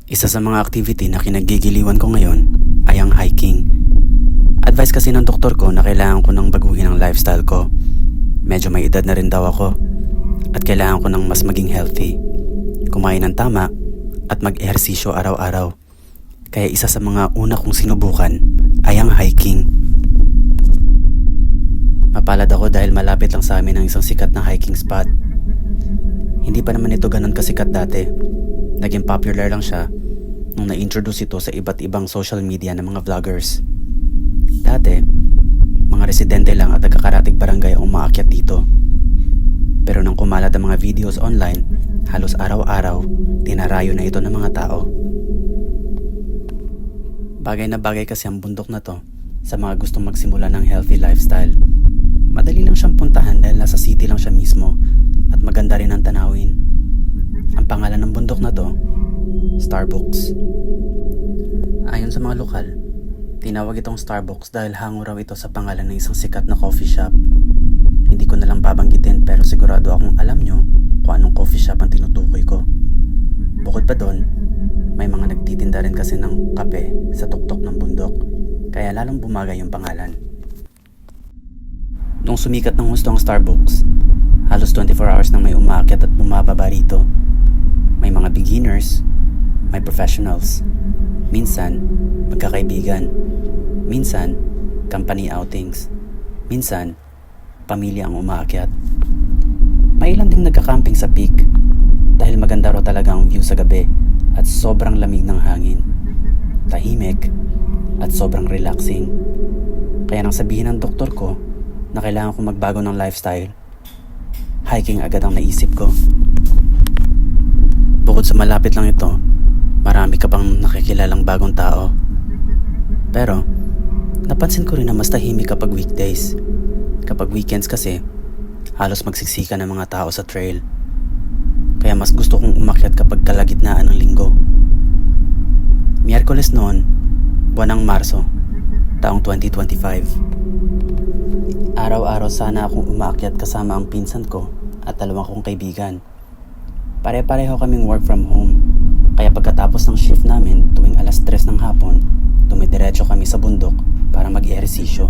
Isa sa mga activity na kinagigiliwan ko ngayon ay ang hiking. Advice kasi ng doktor ko na kailangan ko nang baguhin ang lifestyle ko. Medyo may edad na rin daw ako at kailangan ko nang mas maging healthy. Kumain ng tama at mag-ehersisyo araw-araw. Kaya isa sa mga una kong sinubukan ay ang hiking. Mapalad ako dahil malapit lang sa amin ang isang sikat na hiking spot. Hindi pa naman ito ganun kasikat dati. Naging popular lang siya nung na-introduce ito sa iba't ibang social media ng mga vloggers. Dati, mga residente lang at nagkakaratig barangay ang umaakyat dito. Pero nang kumalat ang mga videos online, halos araw-araw, dinarayo na ito ng mga tao. Bagay na bagay kasi ang bundok na to sa mga gustong magsimula ng healthy lifestyle. Madali lang siyang puntahan dahil nasa city lang siya mismo at maganda rin ang tanawin. Ang pangalan ng bundok na to, Starbucks. Ayon sa mga lokal, tinawag itong Starbucks dahil hango raw ito sa pangalan ng isang sikat na coffee shop. Hindi ko na lang babanggitin pero sigurado akong alam nyo kung anong coffee shop ang tinutukoy ko. Bukod pa doon, may mga nagtitinda rin kasi ng kape sa tuktok ng bundok, kaya lalong bumagay yung pangalan. Nung sumikat ng husto ang Starbucks, halos 24 hours nang may umaakyat at bumababa rito. May mga beginners, may professionals. Minsan, magkakaibigan. Minsan, company outings. Minsan, pamilya ang umaakyat. May ilan ding nagka-camping sa peak dahil maganda raw talaga ang view sa gabi at sobrang lamig ng hangin. Tahimik at sobrang relaxing. Kaya nang sabihin ng doktor ko na kailangan ko magbago ng lifestyle, hiking agad ang naisip ko. Bukod sa malapit lang ito, marami ka pang nakikilalang bagong tao. Pero, napansin ko rin na mas tahimik kapag weekdays. Kapag weekends kasi, halos magsiksika ng mga tao sa trail. Kaya mas gusto kong umakyat kapag kalagitnaan ng linggo. Miyerkules noon, buwan ng Marso, taong 2025. Araw-araw sana akong umaakyat kasama ang pinsan ko at dalawang kong kaibigan. Pare-pareho kaming work from home, kaya pagkatapos ng shift namin tuwing alas 3 ng hapon, dumidiretso kami sa bundok para mag-ehersisyo.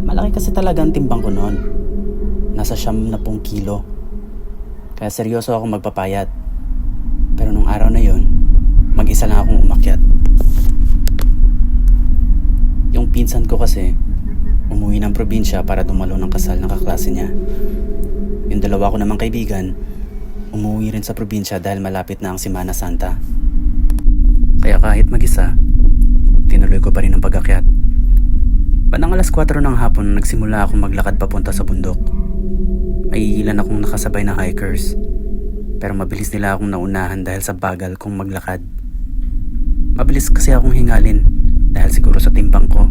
Malaki kasi talaga ang timbang ko noon, nasa 70 kilo, kaya seryoso akong magpapayat. Pero nung araw na yon, mag-isa lang akong umakyat. Yung pinsan ko kasi, umuwi ng probinsya para dumalo ng kasal ng kaklase niya. Yung dalawa ko namang kaibigan, umuwi rin sa probinsya dahil malapit na ang Semana Santa. Kaya kahit mag-isa, tinuloy ko pa rin ang pag-akyat. Bandang alas 4 ng hapon nagsimula akong maglakad papunta sa bundok. May ilan akong nakasabay na hikers, pero mabilis nila akong naunahan dahil sa bagal kong maglakad. Mabilis kasi akong hingalin dahil siguro sa timbang ko.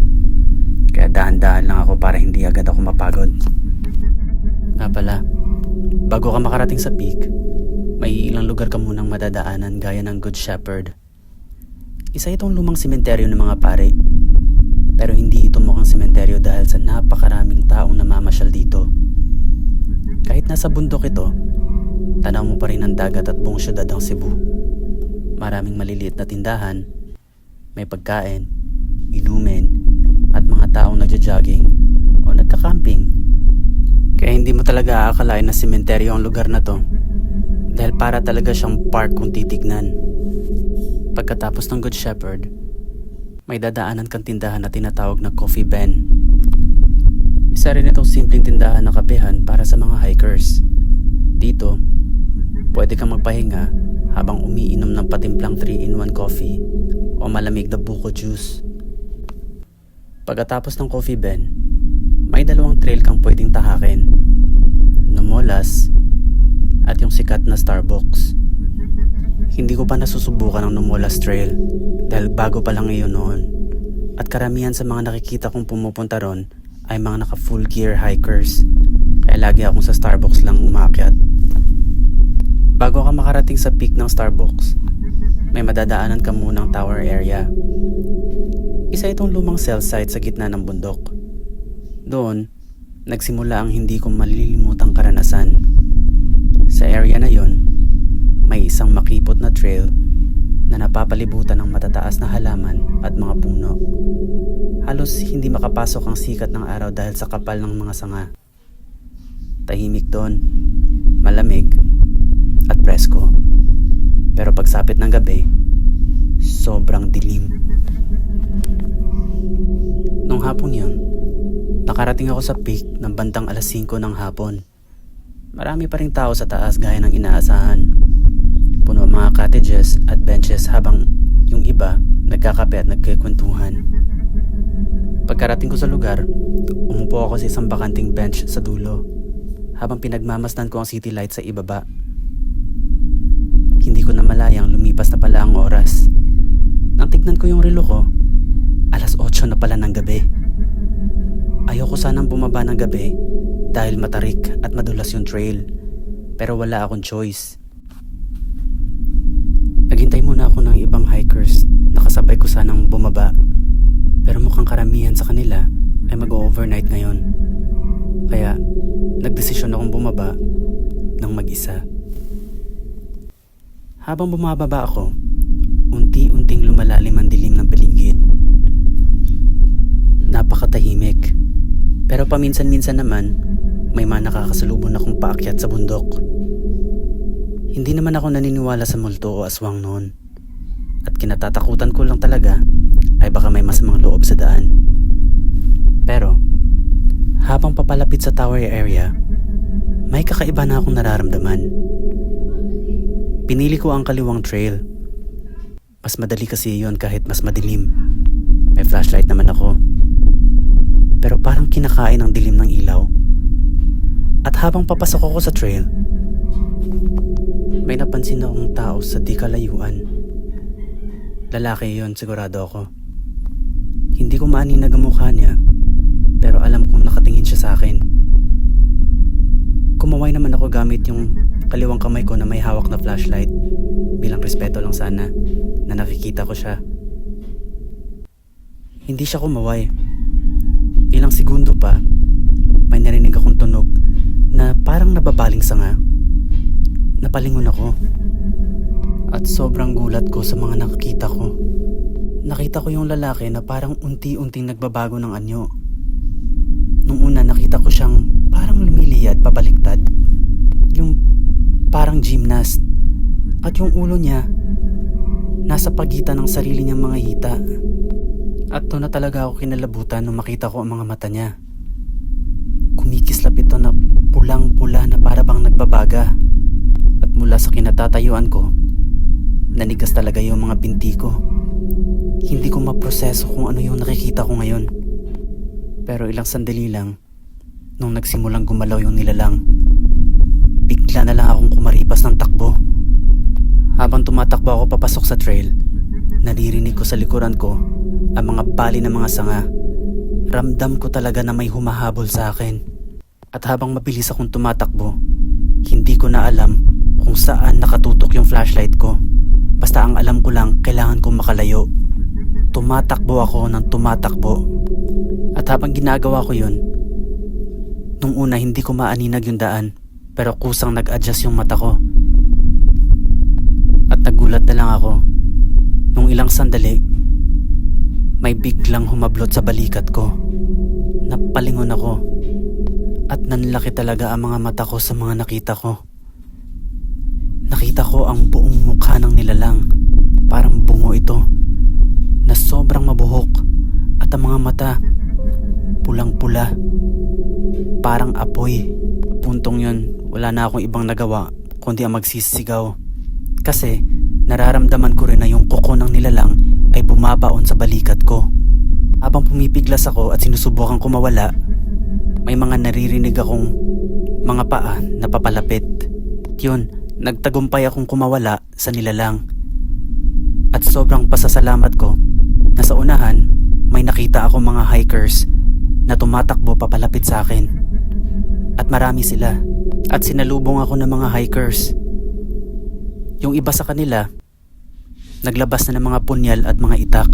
Kaya dahan-dahan lang ako para hindi agad ako mapagod. Nga pala, bago ka makarating sa peak, may ilang lugar ka munang madadaanan gaya ng Good Shepherd. Isa itong lumang sementeryo ng mga pare. Pero hindi ito mukhang sementeryo dahil sa napakaraming taong namamasyal dito. Kahit nasa bundok ito, tanaw mo pa rin ang dagat at buong syudad ng Cebu. Maraming maliliit na tindahan, may pagkain, inumin, at mga taong nagja-jogging o nagka-camping. Kaya hindi mo talaga aakalain na sementeryo ang lugar na to dahil para talaga siyang park kung titignan. Pagkatapos ng Good Shepherd, may dadaanan kang tindahan na tinatawag na Coffee Ben. Isa rin itong simpleng tindahan na kapehan para sa mga hikers. Dito, pwede kang magpahinga habang umiinom ng patimplang 3-in-1 coffee o malamig na buko juice. Pagkatapos ng Coffee Ben, may dalawang trail kang pwedeng tahakin. Numolas at yung sikat na Starbucks. Hindi ko pa nasusubukan ang Numolas Trail dahil bago pa lang iyon noon. At karamihan sa mga nakikita kong pumupunta ron ay mga naka full gear hikers. Kaya lagi akong sa Starbucks lang umaakyat. Bago ka makarating sa peak ng Starbucks, may madadaanan ka munang tower area. Isa itong lumang cell site sa gitna ng bundok. Doon, nagsimula ang hindi ko malilimutang karanasan. Sa area na yon, may isang makipot na trail na napapalibutan ng matataas na halaman at mga puno. Halos hindi makapasok ang sikat ng araw dahil sa kapal ng mga sanga. Tahimik doon, malamig at presko. Pero pagsapit ng gabi, sobrang dilim. Nung hapon yun, nakarating ako sa peak ng bandang 5:00 ng hapon. Marami pa ring tao sa taas gaya ng inaasahan. Puno ang mga cottages at benches habang yung iba nagkakape at nagkikwentuhan. Pagkarating ko sa lugar, umupo ako sa isang bakanting bench sa dulo habang pinagmamasdan ko ang city light sa ibaba. Hindi ko na malayang lumipas na pala ang oras. Nang tignan ko yung relo ko, 8:00 na pala ng gabi. Ayoko sanang bumaba ng gabi dahil matarik at madulas yung trail, pero wala akong choice. Naghintay muna ako ng ibang hikers na kasabay ko sanang bumaba, pero mukhang karamihan sa kanila ay mag-overnight ngayon. Kaya nagdesisyon akong bumaba ng mag-isa. Habang bumababa ako, unti-unting lumalalim ang dilim ng paligid. Napakatahimik, pero paminsan-minsan naman may mga nakakasalubong akong paakyat sa bundok. Hindi naman ako naniniwala sa multo o aswang noon, at kinatatakutan ko lang talaga ay baka may masamang loob sa daan. Pero habang papalapit sa tower area, may kakaiba na akong nararamdaman. Pinili ko ang kaliwang trail. Mas madali kasi yun kahit mas madilim. May flashlight naman ako, pero parang kinakain ang dilim ng ilaw. At habang papasok ako sa trail, may napansin akong tao sa di kalayuan. Lalaki yon, sigurado ako. Hindi ko maaninag ang mukha niya, pero alam kong nakatingin siya sa akin. Kumaway naman ako gamit yung kaliwang kamay ko na may hawak na flashlight, bilang respeto lang sana na nakikita ko siya. Hindi siya kumaway. Ilang segundo pa, may narinig akong tunog na parang nababaling sanga. Napalingon ako at sobrang gulat ko sa mga nakikita ko. Nakita ko yung lalaki na parang unti-unting nagbabago ng anyo. Nung una nakita ko siyang parang lumiliyad pabaliktad, yung parang gymnast, at yung ulo niya nasa pagitan ng sarili niyang mga hita. At doon na talaga ako kinalabutan nung makita ko ang mga mata niya. Kumikislap ito na pulang-pula na para bang nagbabaga. At mula sa kinatatayuan ko, nanigas talaga yung mga binti ko. Hindi ko maproseso kung ano yung nakikita ko ngayon. Pero ilang sandali lang, nung nagsimulang gumalaw yung nilalang, bigla na lang akong kumaripas ng takbo. Habang tumatakbo ako papasok sa trail, naririnig ko sa likuran ko ang mga bali ng mga sanga. Ramdam ko talaga na may humahabol sa akin. At habang mabilis akong tumatakbo, hindi ko na alam kung saan nakatutok yung flashlight ko. Basta ang alam ko lang, kailangan kong makalayo. Tumatakbo ako ng tumatakbo. At habang ginagawa ko yun, nung una hindi ko maaninag yung daan, pero kusang nag-adjust yung mata ko. At nagulat na lang ako nung ilang sandali, may biglang humablot sa balikat ko. Napalingon ako at nanlaki talaga ang mga mata ko sa mga nakita ko. Nakita ko ang buong mukha ng nilalang. Parang bungo ito na sobrang mabuhok, at ang mga mata pulang-pula, parang apoy. Puntong yun, wala na akong ibang nagawa kundi ang magsisigaw. Kasi nararamdaman ko rin na yung kuko ng nilalang ay bumabaon sa balikat ko. Habang pumipiglas ako at sinusubukan ko mawala, may mga naririnig akong mga paa na papalapit. Yun, nagtagumpay akong kumawala sa nilalang. At sobrang pasasalamat ko na sa unahan may nakita akong mga hikers na tumatakbo papalapit sa akin. At marami sila. At sinalubong ako ng mga hikers. Yung iba sa kanila, naglabas na ng mga punyal at mga itak.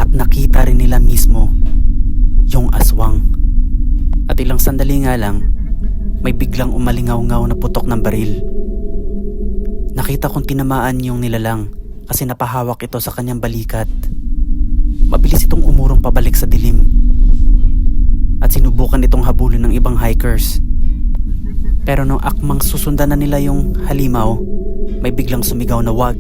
At nakita rin nila mismo yung aswang. At ilang sandali nga lang, may biglang umalingaw-ngaw na putok ng baril. Nakita kong tinamaan yung nilalang, kasi napahawak ito sa kanyang balikat. Mabilis itong umurong pabalik sa dilim at sinubukan itong habulin ng ibang hikers. Pero nung akmang susundan na nila yung halimaw, may biglang sumigaw na wag.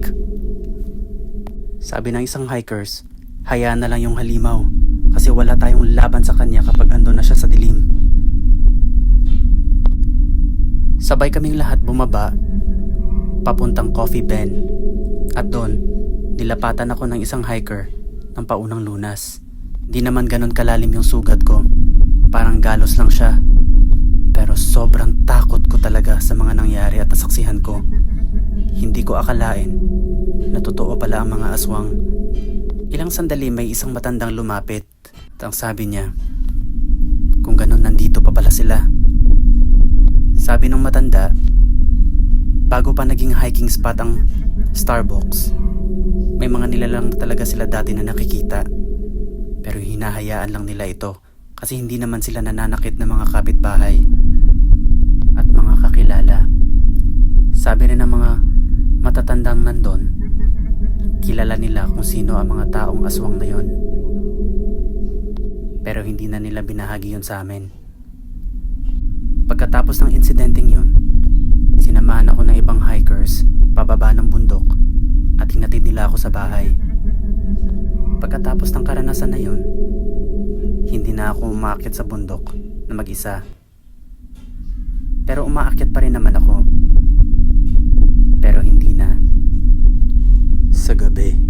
Sabi ng isang hikers, hayaan na lang yung halimaw kasi wala tayong laban sa kanya kapag ando na siya sa dilim. Sabay kaming lahat bumaba papuntang Coffee Ben at doon nilapatan ako ng isang hiker ng paunang lunas. Di naman ganun kalalim yung sugat ko, parang galos lang siya. Pero sobrang takot ko talaga sa mga nangyari at nasaksihan ko. Hindi ko akalain na totoo pala ang mga aswang. Ilang sandali may isang matandang lumapit at ang sabi niya, kung ganun nandito pa pala sila. Sabi ng matanda, bago pa naging hiking spot ang Starbucks, may mga nilalang talaga sila dati na nakikita. Pero hinahayaan lang nila ito kasi hindi naman sila nananakit ng mga kapitbahay at mga kakilala. Sabi rin ng mga matatandang nandun, kilala nila kung sino ang mga taong aswang na yon. Pero hindi na nila binahagi yun sa amin. Pagkatapos ng insidenteng yun, sinamahan ako ng ibang hikers pababa ng bundok at hinatid nila ako sa bahay. Pagkatapos ng karanasan na yun, hindi na ako umaakyat sa bundok na mag-isa. Pero umaakyat pa rin naman ako. Pero hindi na sa gabi.